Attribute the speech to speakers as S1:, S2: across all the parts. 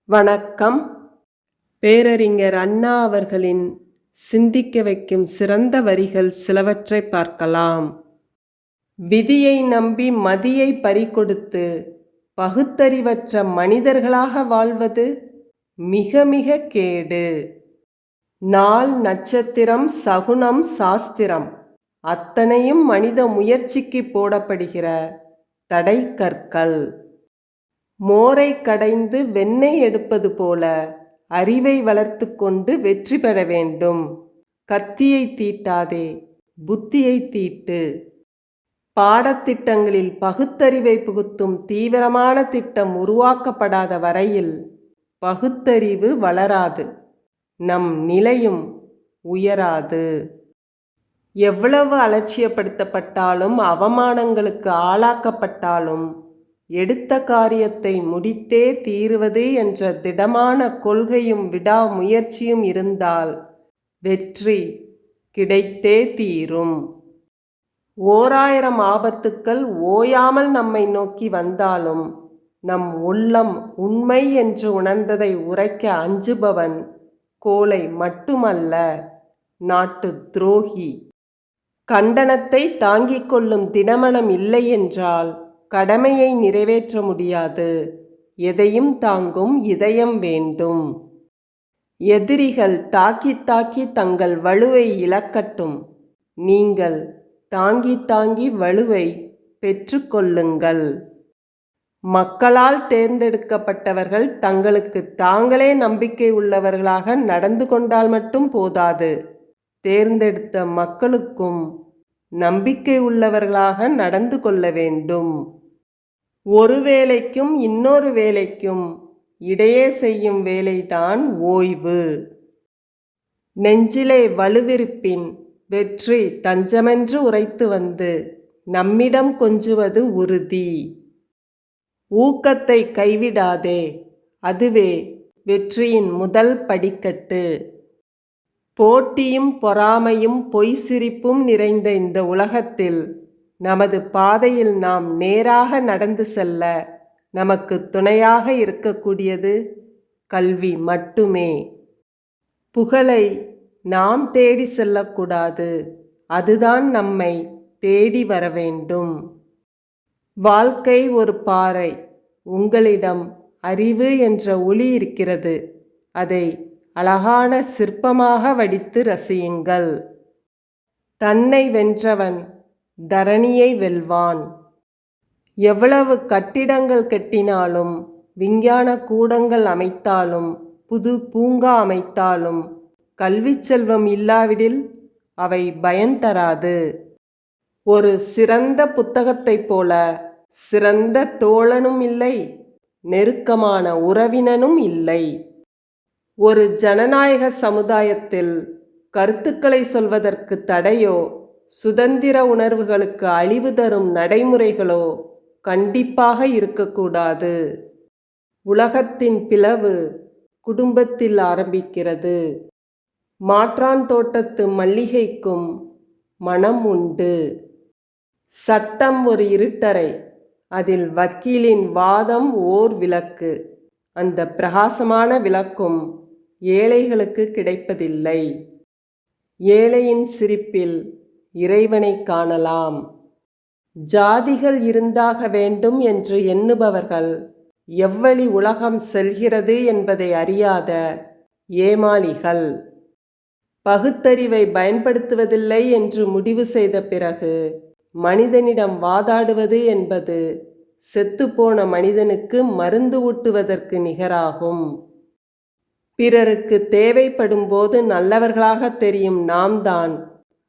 S1: வணக்கம். பேரறிஞர் அண்ணா அவர்களின் சிந்திக்க வைக்கும் சிறந்த வரிகள் சிலவற்றை பார்க்கலாம். விதியை நம்பி மதியை பறிகொடுத்து பகுத்தறிவற்ற மனிதர்களாக வாழ்வது மிக மிக கேடு. நாள், நட்சத்திரம், சகுனம், சாஸ்திரம் அத்தனையும் மனித முயற்சிக்கு போடப்படுகிற தடைக்கற்கள். மோரை கடைந்து வெண்ணெய் எடுப்பது போல அறிவை வளர்த்து கொண்டு வெற்றி பெற வேண்டும். கத்தியை தீட்டாதே, புத்தியை தீட்டு. பாடத்திட்டங்களில் பகுத்தறிவை புகுத்தும் தீவிரமான திட்டம் உருவாக்கப்படாத வரையில் பகுத்தறிவு வளராது, நம் நிலையும் உயராது. எவ்வளவு அலட்சியப்படுத்தப்பட்டாலும் அவமானங்களுக்கு ஆளாக்கப்பட்டாலும் எடுத்த காரியத்தை முடித்தே தீருவது என்ற திடமான கொள்கையும் விடாமுயற்சியும் இருந்தால் வெற்றி கிடைத்தே தீரும். 1000 ஆபத்துக்கள் ஓயாமல் நம்மை நோக்கி வந்தாலும் நம் உள்ளம் உண்மை என்று உணர்ந்ததை உரைக்க அஞ்சுபவன் கோழை மட்டுமல்ல, நாட்டு துரோகி. கண்டனத்தை தாங்கிக் கொள்ளும் திடமனம் இல்லை என்றால் கடமையை நிறைவேற்ற முடியாது. எதையும் தாங்கும் இதயம் வேண்டும். எதிரிகள் தாக்கி தாக்கி தங்கள் வலுவை இழக்கட்டும், நீங்கள் தாங்கி தாங்கி வலுவை பெற்றுக்கொள்ளுங்கள். மக்களால் தேர்ந்தெடுக்கப்பட்டவர்கள் தங்களுக்கு தாங்களே நம்பிக்கை உள்ளவர்களாக நடந்து கொண்டால் மட்டும் போதாது, தேர்ந்தெடுத்த மக்களுக்கும் நம்பிக்கை உள்ளவர்களாக நடந்து கொள்ள வேண்டும். ஒரு வேலைக்கும் இன்னொரு வேலைக்கும் இடையே செய்யும் வேலைதான் ஓய்வு. நெஞ்சிலே வலுவிருப்பின் வெற்றி தஞ்சமென்று உரைத்து வந்து நம்மிடம் கொஞ்சுவது உறுதி. ஊக்கத்தை கைவிடாதே, அதுவே வெற்றியின் முதல் படிக்கட்டு. போட்டியும் பொறாமையும் பொய் சிரிப்பும் நிறைந்த இந்த உலகத்தில் நமது பாதையில் நாம் நேராக நடந்து செல்ல நமக்கு துணையாக இருக்கக்கூடியது கல்வி மட்டுமே. புகழை நாம் தேடி செல்லக்கூடாது, அதுதான் நம்மை தேடி வர வேண்டும். வாழ்க்கை ஒரு பாறை, உங்களிடம் அறிவு என்ற ஒளி இருக்கிறது, அதை அழகான சிற்பமாக வடித்து ரசியுங்கள். தன்னை வென்றவன் தரணியை வெல்வான். எவ்வளவு கட்டிடங்கள் கட்டினாலும், விஞ்ஞான கூடங்கள் அமைத்தாலும், புது பூங்கா அமைத்தாலும் கல்வி செல்வம் இல்லாவிடில் அவை பயன் தராது. ஒரு சிறந்த புத்தகத்தைப் போல சிறந்த தோழனும் இல்லை, நெருக்கமான உறவினனும் இல்லை. ஒரு ஜனநாயக சமுதாயத்தில் கருத்துக்களை சொல்வதற்கு தடையோ சுதந்திர உணர்வுகளுக்கு அழிவு தரும் நடைமுறைகளோ கண்டிப்பாக இருக்கக்கூடாது. உலகத்தின் பிளவு குடும்பத்தில் ஆரம்பிக்கிறது. மாற்றான் தோட்டத்து மல்லிகைக்கும் மனம் உண்டு. சட்டம் ஒரு இருட்டறை, அதில் வக்கீலின் வாதம் ஓர் விளக்கு. அந்த பிரகாசமான விளக்கும் ஏழைகளுக்கு கிடைப்பதில்லை. ஏழையின் சிரிப்பில் இறைவனை காணலாம். ஜாதிகள் இருந்தாக வேண்டும் என்று எண்ணுபவர்கள் எவ்வழி உலகம் செல்கிறது என்பதை அறியாத ஏமாளிகள். பகுத்தறிவை பயன்படுத்துவதில்லை என்று முடிவு செய்த பிறகு மனிதனிடம் வாதாடுவது என்பது செத்துப்போன மனிதனுக்கு மருந்து ஊட்டுவதற்கு நிகராகும். பிறருக்கு தேவைப்படும் போது நல்லவர்களாக தெரியும் நாம் தான்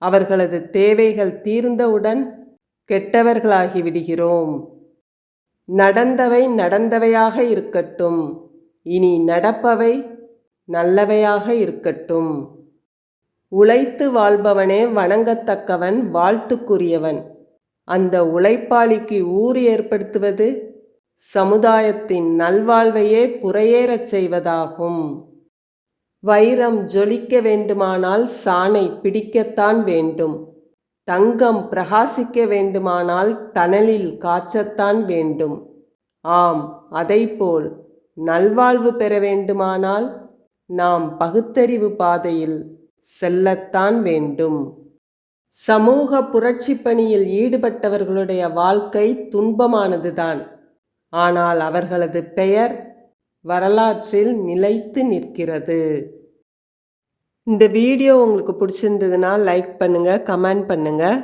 S1: அவர்களது தேவைகள் தீர்ந்தவுடன் கெட்டவர்களாகி விடுகிறோம். நடந்தவை நடந்தவையாக இருக்கட்டும், இனி நடப்பவை நல்லவையாக இருக்கட்டும். உழைத்து வாழ்பவனே வணங்கத்தக்கவன், வாழ்த்துக்குரியவன். அந்த உழைப்பாளிக்கு ஊறு ஏற்படுத்துவது சமுதாயத்தின் நல்வாழ்வையே புறையேறச் செய்வதாகும். வைரம் ஜொலிக்க வேண்டுமானால் சாணை பிடிக்கத்தான் வேண்டும். தங்கம் பிரகாசிக்க வேண்டுமானால் தணலில் காய்ச்சத்தான் வேண்டும். ஆம், அதைப்போல் நல்வாழ்வு பெற வேண்டுமானால் நாம் பகுத்தறிவு பாதையில் செல்லத்தான் வேண்டும். சமூக புரட்சி பணியில் ஈடுபட்டவர்களுடைய வாழ்க்கை துன்பமானதுதான். ஆனால் அவர்களது பெயர் வரலாற்றில் நிலைத்து நிற்கிறது. இந்த வீடியோ உங்களுக்கு பிடிச்சிருந்ததுன்னா லைக் பண்ணுங்கள், கமெண்ட் பண்ணுங்கள்.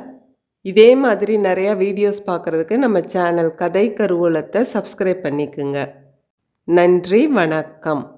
S1: இதே மாதிரி நிறையா வீடியோஸ் பார்க்குறதுக்கு நம்ம சேனல் கதை கருவூலத்தை சப்ஸ்கிரைப் பண்ணிக்குங்க. நன்றி, வணக்கம்.